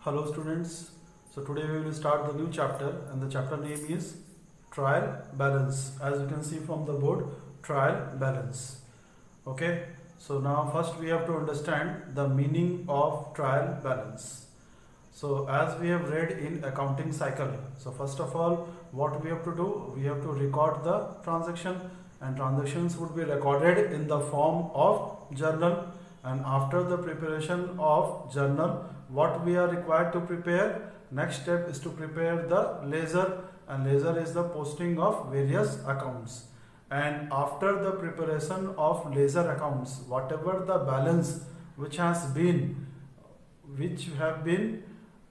Hello students, so today we will start the new chapter and the chapter name is trial balance. As you can see from the board, trial balance. Okay, so now first we have to understand the meaning of trial balance. So as we have read in accounting cycle, so first of all what we have to do, we have to record the transaction, and transactions would be recorded in the form of journal, and after the preparation of journal, what we are required to prepare, next step is to prepare the ledger, and ledger is the posting of various accounts. And after the preparation of ledger accounts, whatever the balance which have been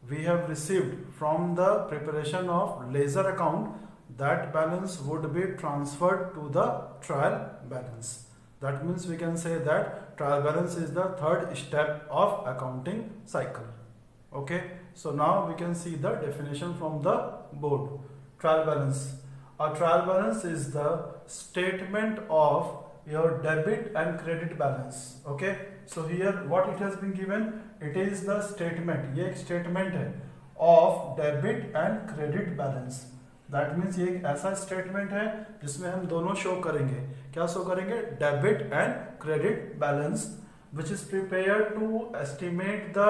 we have received from the preparation of ledger account, that balance would be transferred to the trial balance. That means we can say that trial balance is the third step of accounting cycle. Okay, so now we can see the definition from the board. Trial balance. A trial balance is the statement of your debit and credit balance. Okay, so here what it has been given, it is the statement, ये एक statement है of debit and credit balance. That means ये एक ऐसा statement है जिसमें हम दोनों शो करेंगे, क्या शो करेंगे, debit and credit balance, which is prepared to estimate the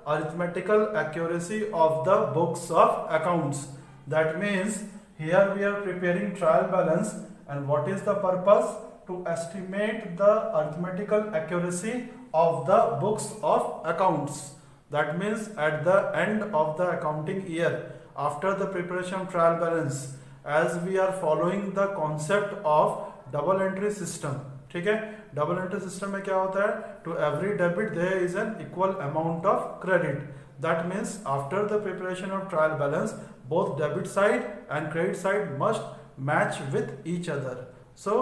arithmetical accuracy of the books of accounts. That means here we are preparing trial balance, and what is the purpose? To estimate the arithmetical accuracy of the books of accounts. That means at the end of the accounting year, after the preparation of trial balance, as we are following the concept of double entry system, ठीक है, double entry system में क्या होता है, to every debit there is an equal amount of credit. That means after the preparation of trial balance, both debit side and credit side must match with each other. So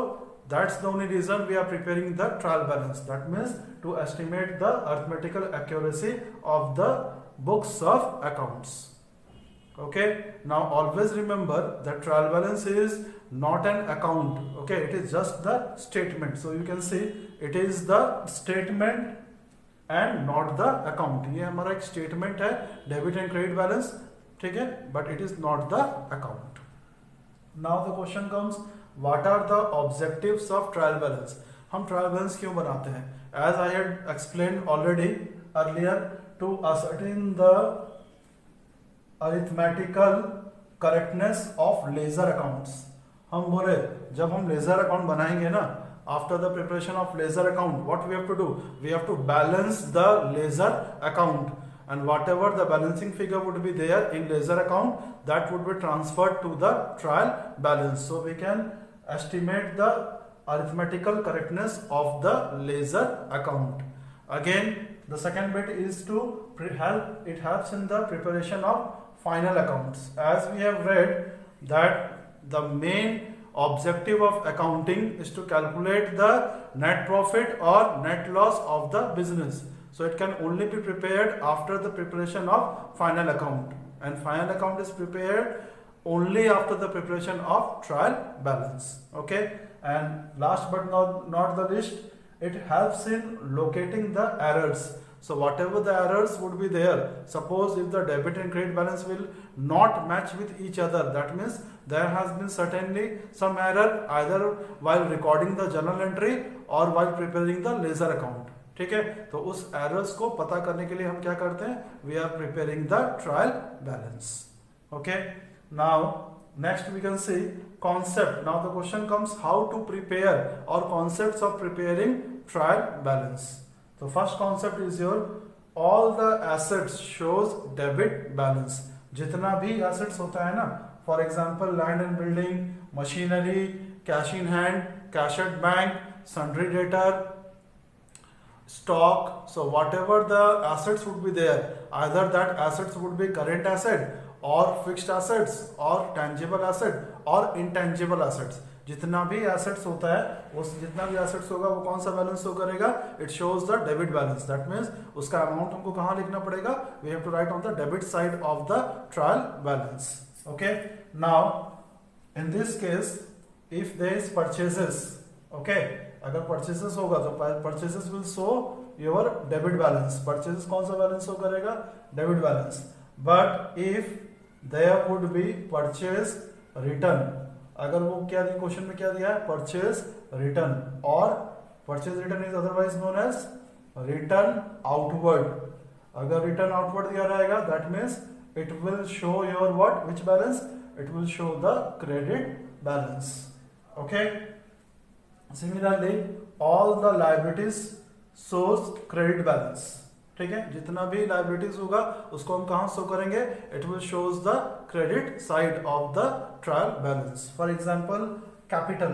that's the only reason we are preparing the trial balance. That means to estimate the arithmetical accuracy of the books of accounts. Okay, now always remember that trial balance is not an account. Okay, it is just the statement. So you can see it is the statement and not the account. ये हमारा एक statement है, debit and credit balance, ठीक है, but it is not the account. Now the question comes, what are the objectives of trial balance? हम trial balance क्यों बनाते हैं? As I had explained already earlier, to ascertain the arithmetical correctness of ledger accounts. हम बोले जब हम ledger account बनाएंगे ना, after the preparation of ledger account, what we have to do? We have to balance the ledger account, and whatever the balancing figure would be there in ledger account, that would be transferred to the trial balance. So we can estimate the arithmetical correctness of the ledger account. Again, the second bit is to it helps in the preparation of final accounts. As we have read that the main objective of accounting is to calculate the net profit or net loss of the business. So it can only be prepared after the preparation of final account, and final account is prepared only after the preparation of trial balance. Okay, and last but not the least, it helps in locating the errors. So whatever the errors would be there, suppose if the debit and credit balance will not match with each other, that means there has been certainly some error either while recording the journal entry or while preparing the ledger account. ठीक है, तो उस errors को पता करने के लिए हम क्या करते हैं, we are preparing the trial balance. Okay, now next we can see concept. Now the question comes, how to prepare, or concepts of preparing trial balance. So first concept is your all the assets shows debit balance. जितना भी assets होता है ना, for example land and building, machinery, cash in hand, cash at bank, sundry debtor, stock. So whatever the assets would be there, either that assets would be current asset or fixed assets or tangible asset or intangible assets. जितना भी assets होता है, उस जितना भी assets होगा वो कौन सा बैलेंस शो करेगा, it shows the debit balance. That means उसका अमाउंट हमको कहाँ लिखना पड़ेगा, we have to write on the debit side of the trial balance. Okay, now in this case if there is purchases, okay, अगर purchases होगा तो purchases will show your debit balance, purchases कौन सा balance show करेगा, debit balance. But if there would be purchase return, अगर वो क्या दिया क्वेश्चन में, क्या दिया है, परचेज रिटर्न, और purchase return is otherwise known as return outward. अगर रिटर्न आउटवर्ड दिया रहेगा that means it will show your what, which balance, it will show the credit balance. Okay. Similarly all the liabilities shows credit balance. ठीक है, जितना भी liabilities होगा उसको हम कहां शो करेंगे, it will shows the credit side of the trial balance. For example capital.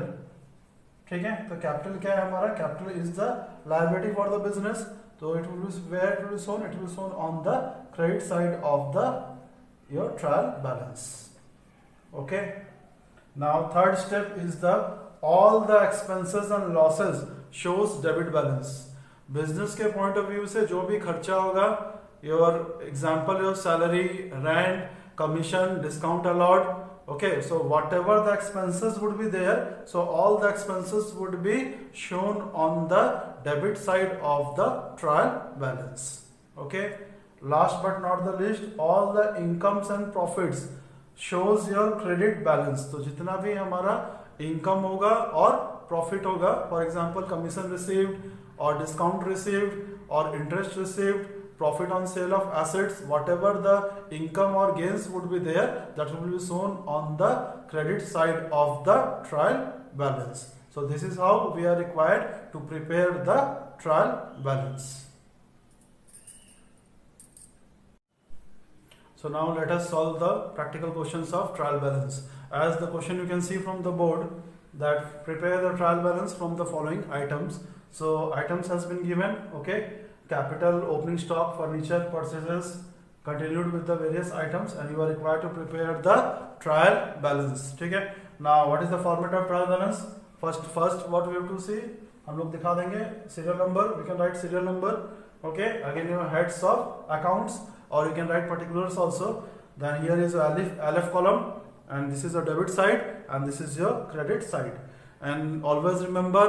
ठीक है, तो कैपिटल क्या है हमारा, capital is the liability for the business, तो it will be where it will shown, it will shown on the credit side of the your trial balance. Okay. Now third step is the all the expenses and losses shows debit balance. Business के point of view से जो भी खर्चा होगा, your example your salary, rent, commission, discount allowed, okay, so whatever the expenses would be there, so all the expenses would be shown on the debit side of the trial balance. Okay, last but not the least, all the incomes and profits shows your credit balance. तो जितना भी हमारा income होगा और profit होगा, for example commission received और discount received और interest received, profit on sale of assets, whatever the income or gains would be there, that will be shown on the credit side of the trial balance. So this is how we are required to prepare the trial balance. So now let us solve the practical questions of trial balance. As the question you can see from the board that prepare the trial balance from the following items. So items has been given. Okay, capital, opening stock, furniture, purchases, continued with the various items, and you are required to prepare the trial balance. ठीक है. Now what is the format of trial balance? First what we have to see, हम लोग दिखा देंगे serial number. We can write serial number. Okay, again your heads of accounts, or you can write particulars also. Then here is LF column, and this is the debit side, and this is your credit side. And always remember,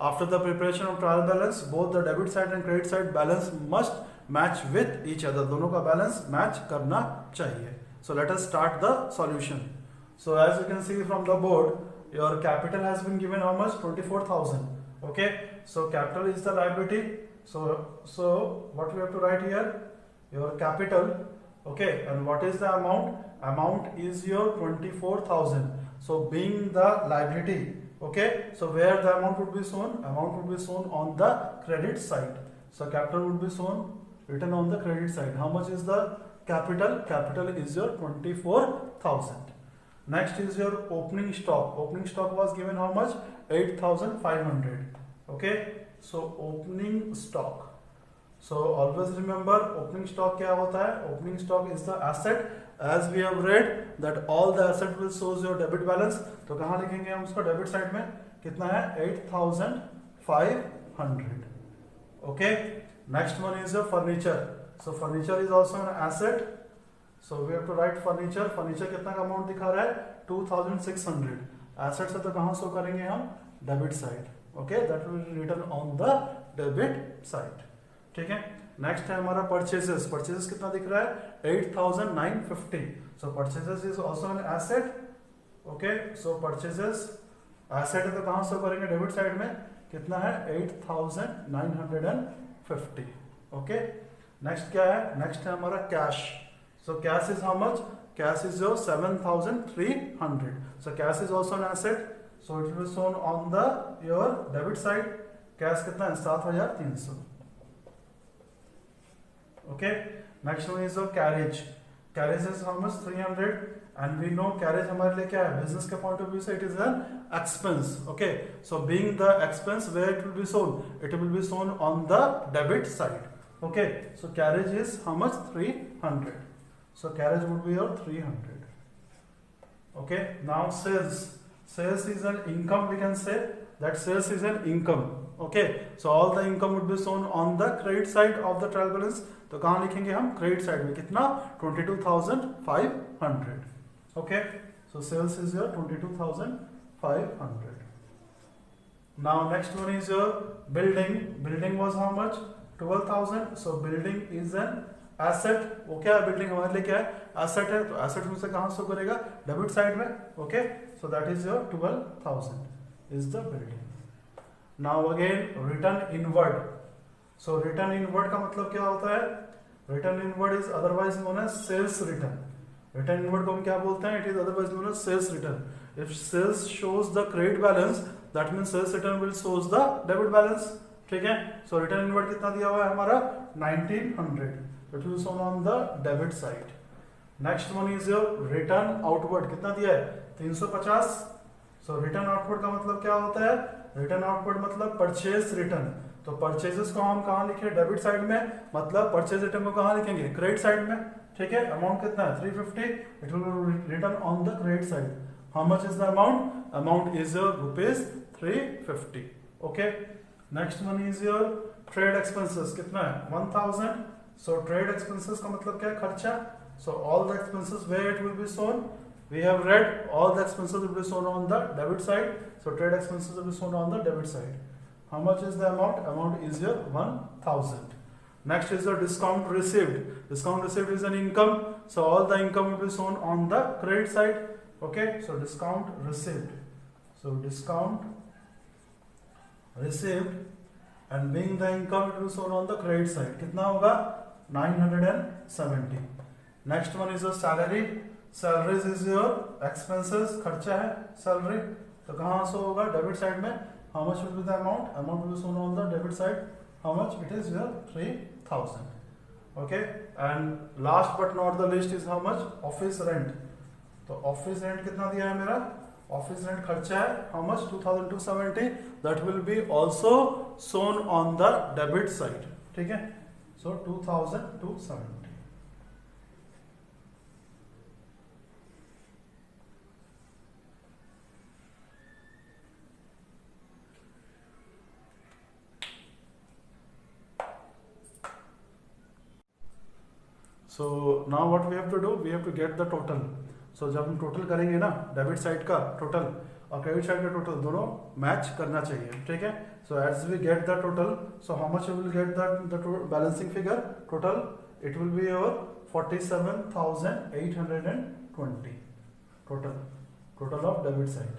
after the preparation of trial balance, both the debit side and credit side balance must match with each other. दोनों का balance match करना चाहिए. So let us start the solution. So as you can see from the board, your capital has been given how much, 24,000. Okay, so capital is the liability. So what we have to write here, your capital. Okay, and what is the amount? Amount is your 24,000. So being the liability. Okay, so where the amount would be shown, amount would be shown on the credit side. So capital would be shown, written on the credit side. How much is the capital? Capital is your 24,000. Next is your opening stock. Opening stock was given how much, 8,500. Okay, so opening stock. So always remember, opening stock क्या होता है, opening stock is the asset. As we have read that all the asset will shows your debit balance, तो कहाँ लिखेंगे हम उसको, debit side में कितना है, 8,500. Okay, next one is your furniture. So furniture is also an asset, so we have to write furniture. Furniture कितना का अमाउंट दिखा रहा है, 2,600. एसेट से तो कहाँ शो करेंगे हम, debit side. Okay, that will be written on the debit side. ठीक है. नेक्स्ट है हमारा परचेजेस. परचेजेस कितना दिख रहा है, 8,950. So purchases is also an asset. Okay, so purchases asset है तो कहां शो करेंगे, डेबिट साइड में कितना है, 8,950. ओके, नेक्स्ट क्या है, नेक्स्ट है हमारा cash. So cash is how much, cash is your 7,300. So cash is also an asset, so it will shown on the your debit side. Cash कितना है, 7,300. Okay, next one is the carriage. Carriage is how much, 300, and we know carriage हमारे लिए क्या है, business के point of view से it is an expense. Okay, so being the expense, where it will be shown, it will be shown on the debit side. Okay, so carriage is how much, 300. So carriage would be your 300. Okay, now sales. Sales is an income, we can say that sales is an income. Okay, so all the income would be shown on the credit side of the trial balance. तो कहाँ लिखेंगे हम, credit side में कितना, 22,500. Okay, so sales is your 22,500. Now next one is your building. Building was how much, 12,000. So building is an asset. वो क्या है, building हमारे लिए क्या है, एसेट है. तो एसेट में से कहां शो करेगा, डेबिट साइड में. Okay, so that is your 12,000 is the building. Now again return inward. So return inward का मतलब क्या होता है, return inward is otherwise known as sales return. Return inward को हम क्या बोलते हैं, it is otherwise known as sales return. If sales shows the credit balance, that means sales return will shows the debit balance. ठीक है, सो return inward कितना दिया हुआ है हमारा 1900. It will shown on the debit side. Next one is your return outward. कितना दिया है 350. सो रिटर्न आउटवर्ड का मतलब क्या होता है, रिटर्न आउटवर्ड मतलब परचेज रिटर्न. तो परचेजेस को हम कहां लिखे, डेबिट साइड में, मतलब परचेज रिटर्न को कहां लिखेंगे, क्रेडिट साइड में. ठीक है, अमाउंट कितना है 350. It will B return on the credit side. How much is the amount, amount is your rupees 350. Okay, next one is your trade expenses. कितना है 1000. सो ट्रेड एक्सपेंसेस का मतलब क्या है, खर्चा. So all the expenses where it will be shown, we have read all the expenses will be shown on the debit side. So trade expenses will be shown on the debit side. How much is the amount, amount is your 1000. Next is the discount received. Discount received is an income, so all the income will be shown on the credit side. Okay, so discount received. So discount received and being the income, it will be shown on the credit side. कितना होगा 970. Next one is the salary. Salaries is your expenses, खर्चा है salary. तो कहां show होगा, debit side में. How much will be the amount, amount will shown on the debit side. How much, it is your 3000. Okay, and last but not the list is how much, office rent. तो office rent कितना दिया है मेरा, office rent खर्चा है. How much 2270. That will be also shown on the debit side. ठीक है, so 2270. So now what we have to do, we have to get the total. So जब हम टोटल करेंगे ना, डेबिट साइड का total और क्रेडिट साइड का total दोनों मैच करना चाहिए. ठीक है, so as we get the total, so how much you will get the balancing figure total, it will be your 47,820 total of debit side.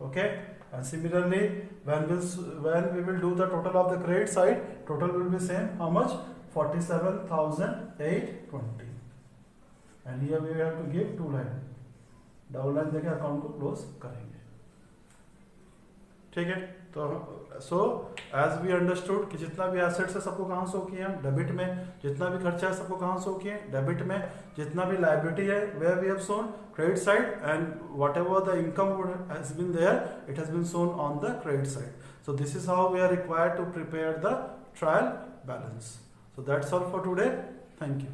Okay, and similarly when we will do the total of the credit side, total will be same. How much, 47,820. and here we have to give 2 line, double line देके account को close करेंगे. ठीक है, तो सो as we understood कि जितना भी assets है सबको कहाँ शो किए हम, डेबिट में. जितना भी खर्चा है सबको कहाँ शो किए, डेबिट में. जितना भी लायबिलिटी है where we have shown credit side, and whatever the income has been there, it has been shown on the credit side. So this is how we are required to prepare the trial balance. So that's all for today. Thank you.